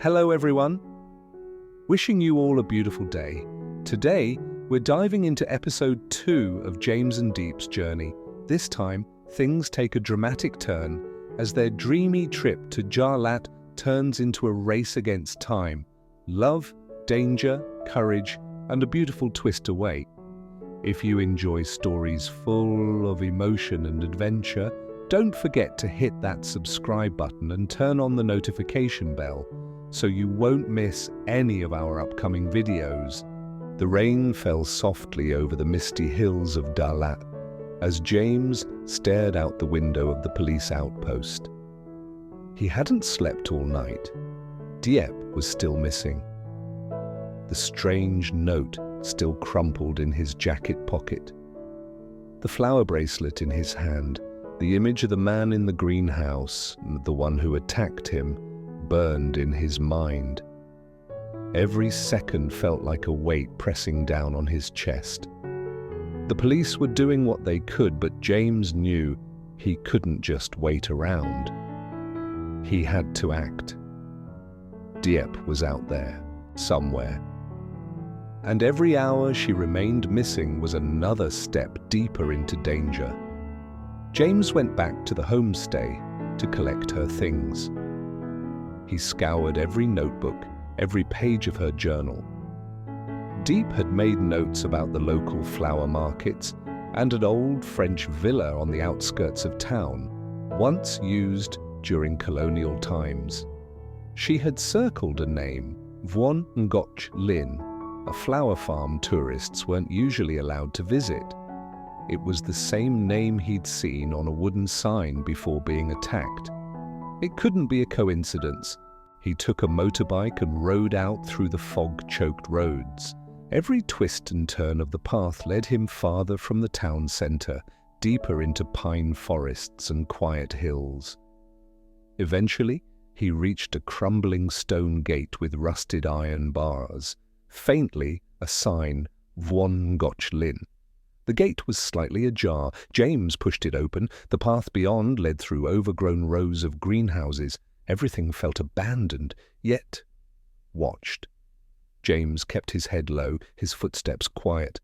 Hello everyone. Wishing you all a beautiful day. Today, we're diving into episode 2 of James and Diep's journey. This time, things take a dramatic turn as their dreamy trip to Dalat turns into a race against time. Love, danger, courage, and a beautiful twist away. If you enjoy stories full of emotion and adventure, don't forget to hit that subscribe button and turn on the notification bell so you won't miss any of our upcoming videos. The rain fell softly over the misty hills of Dalat as James stared out the window of the police outpost. He hadn't slept all night. Diep was still missing. The strange note still crumpled in his jacket pocket. The flower bracelet in his hand, the image of the man in the greenhouse, the one who attacked him, burned in his mind. Every second felt like a weight pressing down on his chest. The police were doing what they could, but James knew he couldn't just wait around. He had to act. Diep was out there, somewhere. And every hour she remained missing was another step deeper into danger. James went back to the homestay to collect her things. He scoured every notebook, every page of her journal. Diep had made notes about the local flower markets and an old French villa on the outskirts of town, once used during colonial times. She had circled a name, Vuon Ngoc Lin, a flower farm tourists weren't usually allowed to visit. It was the same name he'd seen on a wooden sign before being attacked. It couldn't be a coincidence. He took a motorbike and rode out through the fog-choked roads. Every twist and turn of the path led him farther from the town centre, deeper into pine forests and quiet hills. Eventually, he reached a crumbling stone gate with rusted iron bars. Faintly, a sign, Vuon Ngoc Lin. The gate was slightly ajar. James pushed it open. The path beyond led through overgrown rows of greenhouses. Everything felt abandoned, yet watched. James kept his head low, his footsteps quiet.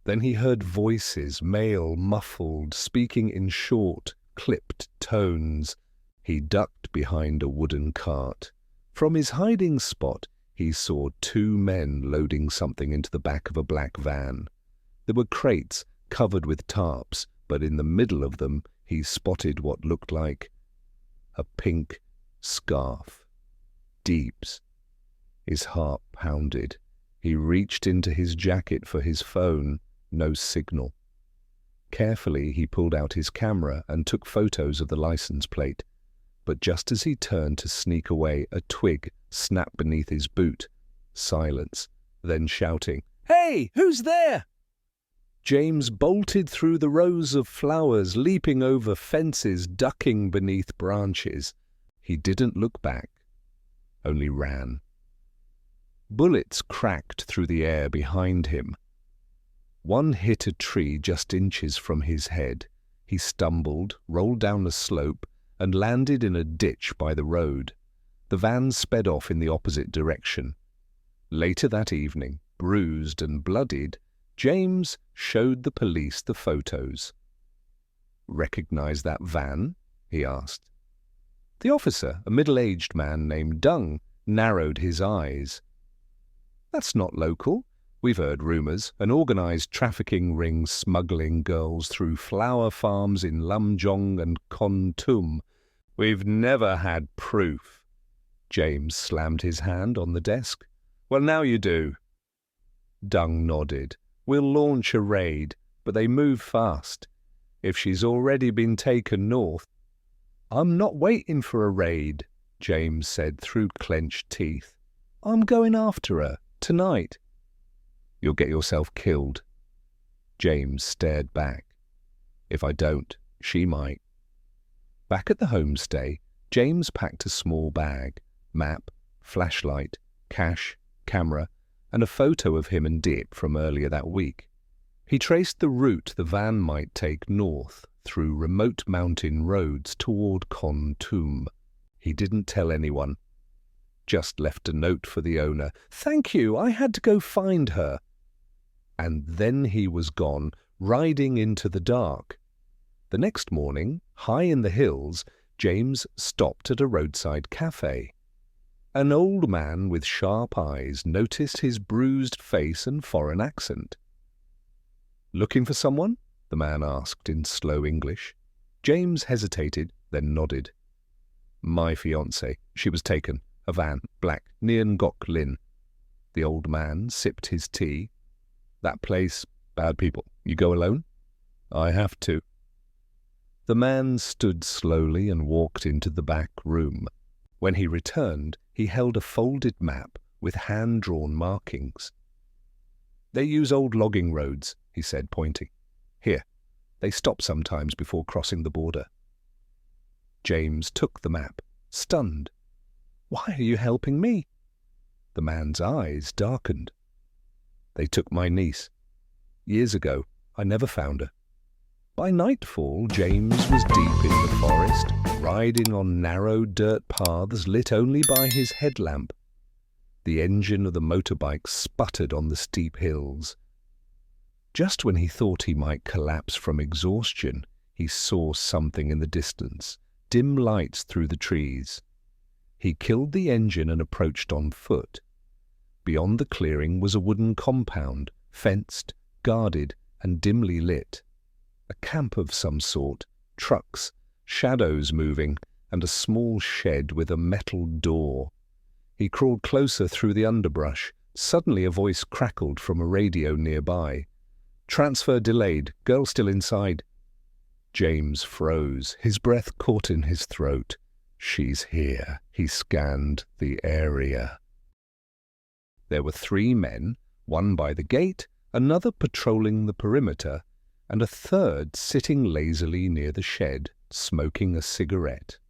Then he heard voices, male, muffled, speaking in short, clipped tones. He ducked behind a wooden cart. From his hiding spot, he saw 2 men loading something into the back of a black van. There were crates covered with tarps, but in the middle of them he spotted what looked like a pink scarf. Diep's. His heart pounded. He reached into his jacket for his phone. No signal. Carefully he pulled out his camera and took photos of the license plate. But just as he turned to sneak away, a twig snapped beneath his boot. Silence. Then shouting, "Hey, who's there?" James bolted through the rows of flowers, leaping over fences, ducking beneath branches. He didn't look back, only ran. Bullets cracked through the air behind him. One hit a tree just inches from his head. He stumbled, rolled down a slope, and landed in a ditch by the road. The van sped off in the opposite direction. Later that evening, bruised and bloodied, James showed the police the photos. "Recognize that van?" he asked. The officer, a middle-aged man named Dung, narrowed his eyes. "That's not local. We've heard rumors. An organized trafficking ring smuggling girls through flower farms in Lumjong and Kontum. We've never had proof." James slammed his hand on the desk. "Well, now you do." Dung nodded. "We'll launch a raid, but they move fast. If she's already been taken north—" "I'm not waiting for a raid," James said through clenched teeth. "I'm going after her, tonight." "You'll get yourself killed." James stared back. "If I don't, she might." Back at the homestay, James packed a small bag, map, flashlight, cash, camera, and a photo of him and Diep from earlier that week. He traced the route the van might take north through remote mountain roads toward Kontum. He didn't tell anyone. Just left a note for the owner. Thank you, I had to go find her. And then he was gone, riding into the dark. The next morning, high in the hills, James stopped at a roadside cafe. An old man with sharp eyes noticed his bruised face and foreign accent. "Looking for someone?" the man asked in slow English. James hesitated, then nodded. "My fiancée. She was taken. A van, black, Nien Gok Lin." The old man sipped his tea. "That place, bad people. You go alone?" "I have to." The man stood slowly and walked into the back room. When he returned, he held a folded map with hand-drawn markings. "They use old logging roads," he said, pointing. "Here, they stop sometimes before crossing the border." James took the map, stunned. "Why are you helping me?" The man's eyes darkened. "They took my niece. Years ago, I never found her." By nightfall, James was deep in the forest, riding on narrow dirt paths lit only by his headlamp. The engine of the motorbike sputtered on the steep hills. Just when he thought he might collapse from exhaustion, he saw something in the distance, dim lights through the trees. He killed the engine and approached on foot. Beyond the clearing was a wooden compound, fenced, guarded, and dimly lit. A camp of some sort, trucks, shadows moving, and a small shed with a metal door. He crawled closer through the underbrush. Suddenly a voice crackled from a radio nearby. "Transfer delayed. Girl still inside." James froze. His breath caught in his throat. "She's here." He scanned the area. There were 3 men, one by the gate, another patrolling the perimeter, and a third sitting lazily near the shed, smoking a cigarette.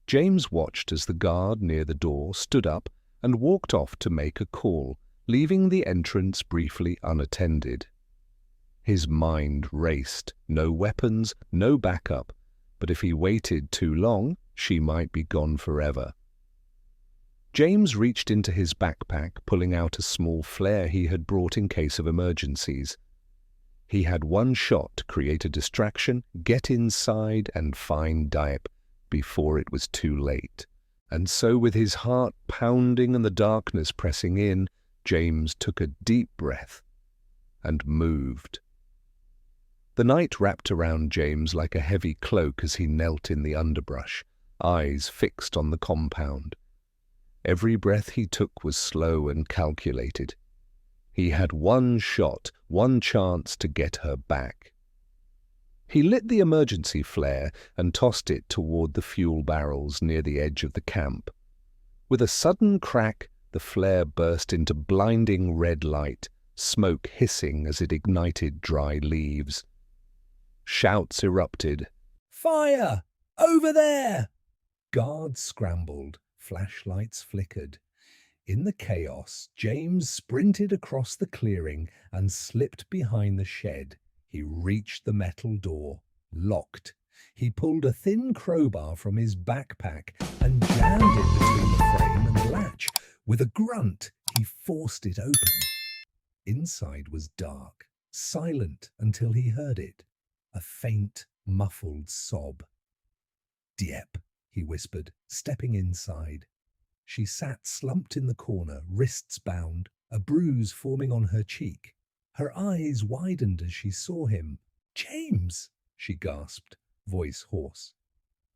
James watched as the guard near the door stood up and walked off to make a call, leaving the entrance briefly unattended. His mind raced. No weapons, no backup, but if he waited too long, she might be gone forever. James reached into his backpack, pulling out a small flare he had brought in case of emergencies. He had one shot to create a distraction, get inside, and find Diep before it was too late. And so, with his heart pounding and the darkness pressing in, James took a deep breath and moved. The night wrapped around James like a heavy cloak as he knelt in the underbrush, eyes fixed on the compound. Every breath he took was slow and calculated. He had one shot, one chance to get her back. He lit the emergency flare and tossed it toward the fuel barrels near the edge of the camp. With a sudden crack, the flare burst into blinding red light, smoke hissing as it ignited dry leaves. Shouts erupted. "Fire! Over there!" Guards scrambled, flashlights flickered. In the chaos, James sprinted across the clearing and slipped behind the shed. He reached the metal door, locked. He pulled a thin crowbar from his backpack and jammed it between the frame and the latch. With a grunt, he forced it open. Inside was dark, silent until he heard it. A faint, muffled sob. "Diep," he whispered, stepping inside. She sat slumped in the corner, wrists bound, a bruise forming on her cheek. Her eyes widened as she saw him. "James!" she gasped, voice hoarse.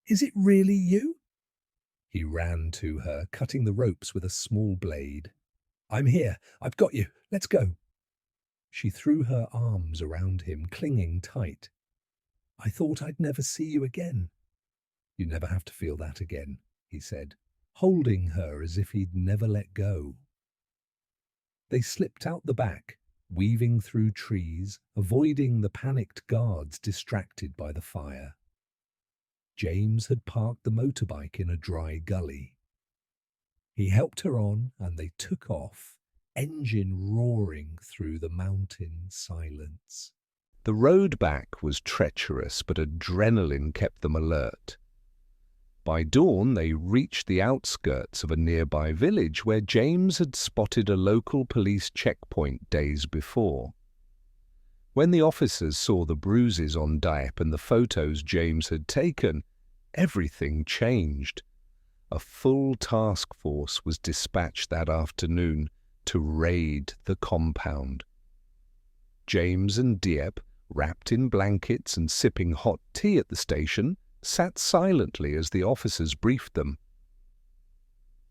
"Is it really you?" He ran to her, cutting the ropes with a small blade. "I'm here. I've got you. Let's go." She threw her arms around him, clinging tight. "I thought I'd never see you again." "You never have to feel that again," he said, holding her as if he'd never let go. They slipped out the back, weaving through trees, avoiding the panicked guards distracted by the fire. James had parked the motorbike in a dry gully. He helped her on and they took off, engine roaring through the mountain silence. The road back was treacherous, but adrenaline kept them alert. By dawn, they reached the outskirts of a nearby village where James had spotted a local police checkpoint days before. When the officers saw the bruises on Diep and the photos James had taken, everything changed. A full task force was dispatched that afternoon to raid the compound. James and Diep, wrapped in blankets and sipping hot tea at the station, sat silently as the officers briefed them.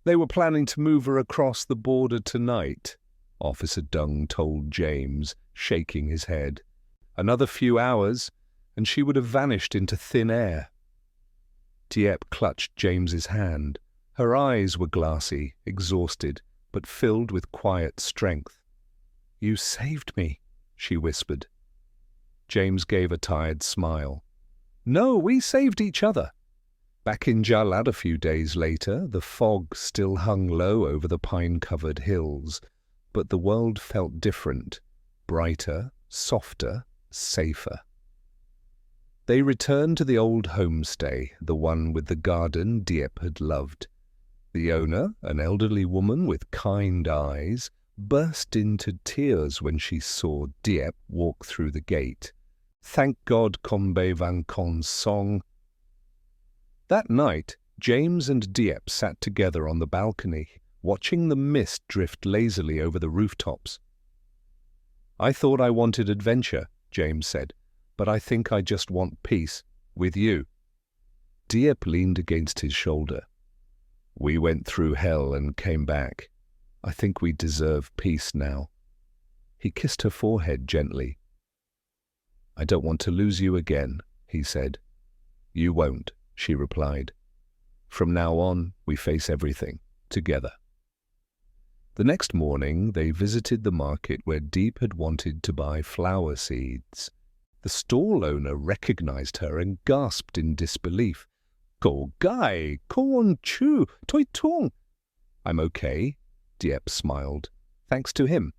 They were planning to move her across the border tonight, Officer Dung told James, shaking his head. Another few hours, and she would have vanished into thin air. Diep clutched James's hand. Her eyes were glassy, exhausted, but filled with quiet strength. "You saved me," she whispered. James gave a tired smile. "No, we saved each other." Back in Dalat a few days later, the fog still hung low over the pine-covered hills, but the world felt different, brighter, softer, safer. They returned to the old homestay, the one with the garden Diep had loved. The owner, an elderly woman with kind eyes, burst into tears when she saw Diep walk through the gate. "Thank God Kombe Van Kon's song." That night, James and Diep sat together on the balcony, watching the mist drift lazily over the rooftops. "I thought I wanted adventure," James said, "but I think I just want peace, with you." Diep leaned against his shoulder. "We went through hell and came back. I think we deserve peace now." He kissed her forehead gently. "I don't want to lose you again," he said. "You won't," she replied. "From now on, we face everything, together." The next morning, they visited the market where Diep had wanted to buy flower seeds. The stall owner recognized her and gasped in disbelief. "Go Gai, Kon Chu, Toi Tong." "I'm okay," Diep smiled. "Thanks to him."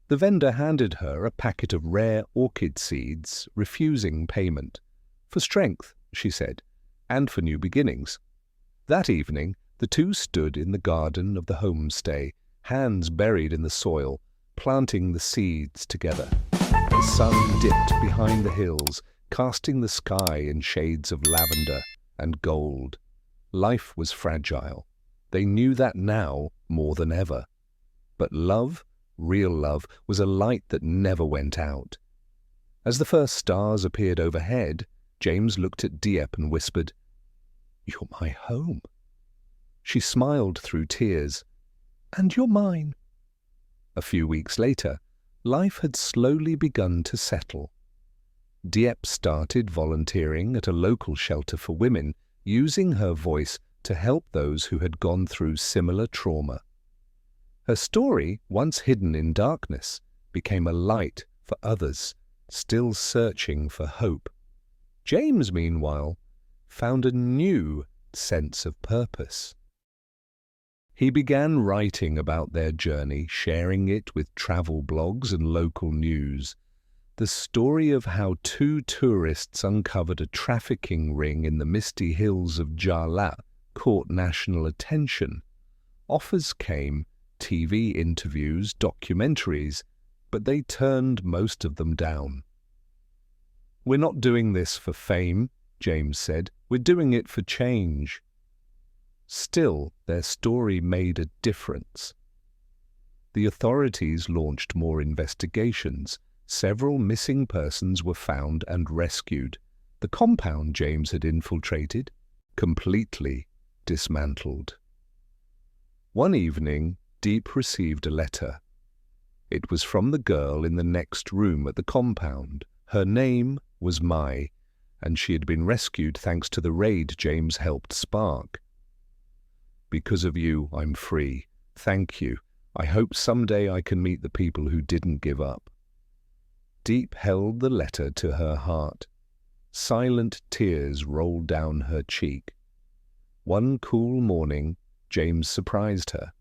The vendor handed her a packet of rare orchid seeds, refusing payment. "For strength," she said, "and for new beginnings." That evening, the two stood in the garden of the homestay, hands buried in the soil, planting the seeds together. The sun dipped behind the hills, casting the sky in shades of lavender and gold. Life was fragile. They knew that now more than ever. But love, real love, was a light that never went out. As the first stars appeared overhead, James looked at Diep and whispered, "You're my home." She smiled through tears. "And you're mine." A few weeks later, life had slowly begun to settle. Diep started volunteering at a local shelter for women, using her voice to help those who had gone through similar trauma. Her story, once hidden in darkness, became a light for others, still searching for hope. James, meanwhile, found a new sense of purpose. He began writing about their journey, sharing it with travel blogs and local news. The story of how two tourists uncovered a trafficking ring in the misty hills of Dalat caught national attention. Offers came, TV interviews, documentaries, but they turned most of them down. "We're not doing this for fame," James said. "We're doing it for change." Still, their story made a difference. The authorities launched more investigations. Several missing persons were found and rescued. The compound James had infiltrated, completely dismantled. One evening, Diep received a letter. It was from the girl in the next room at the compound. Her name was Mai, and she had been rescued thanks to the raid James helped spark. "Because of you, I'm free. Thank you. I hope someday I can meet the people who didn't give up." Diep held the letter to her heart. Silent tears rolled down her cheek. One cool morning, James surprised her.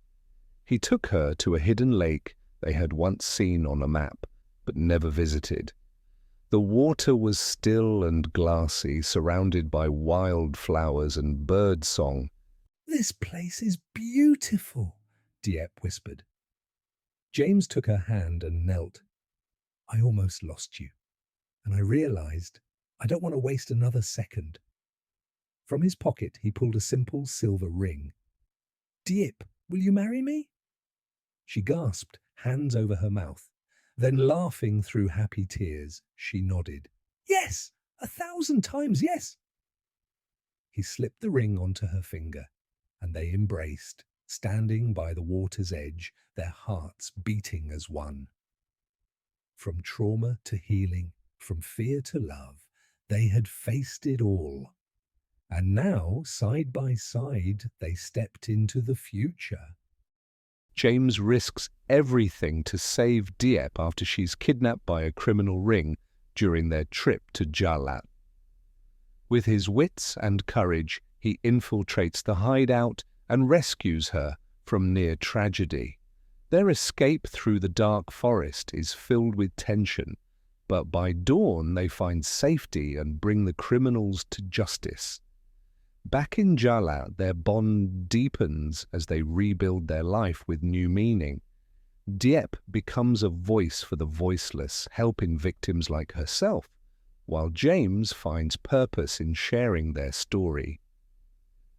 He took her to a hidden lake they had once seen on a map, but never visited. The water was still and glassy, surrounded by wild flowers and bird song. "This place is beautiful," Diep whispered. James took her hand and knelt. "I almost lost you, and I realized I don't want to waste another second." From his pocket, he pulled a simple silver ring. "Diep, will you marry me?" She gasped, hands over her mouth. Then, laughing through happy tears, she nodded. "Yes, 1,000 times yes." He slipped the ring onto her finger, and they embraced, standing by the water's edge, their hearts beating as one. From trauma to healing, from fear to love, they had faced it all. And now, side by side, they stepped into the future. James risks everything to save Diep after she's kidnapped by a criminal ring during their trip to Dalat. With his wits and courage, he infiltrates the hideout and rescues her from near tragedy. Their escape through the dark forest is filled with tension, but by dawn they find safety and bring the criminals to justice. Back in Dalat, their bond deepens as they rebuild their life with new meaning. Diep becomes a voice for the voiceless, helping victims like herself, while James finds purpose in sharing their story.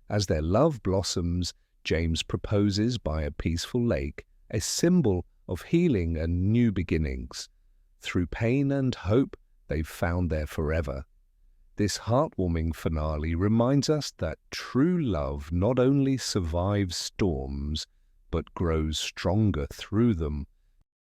As their love blossoms, James proposes by a peaceful lake, a symbol of healing and new beginnings. Through pain and hope, they've found their forever. This heartwarming finale reminds us that true love not only survives storms, but grows stronger through them,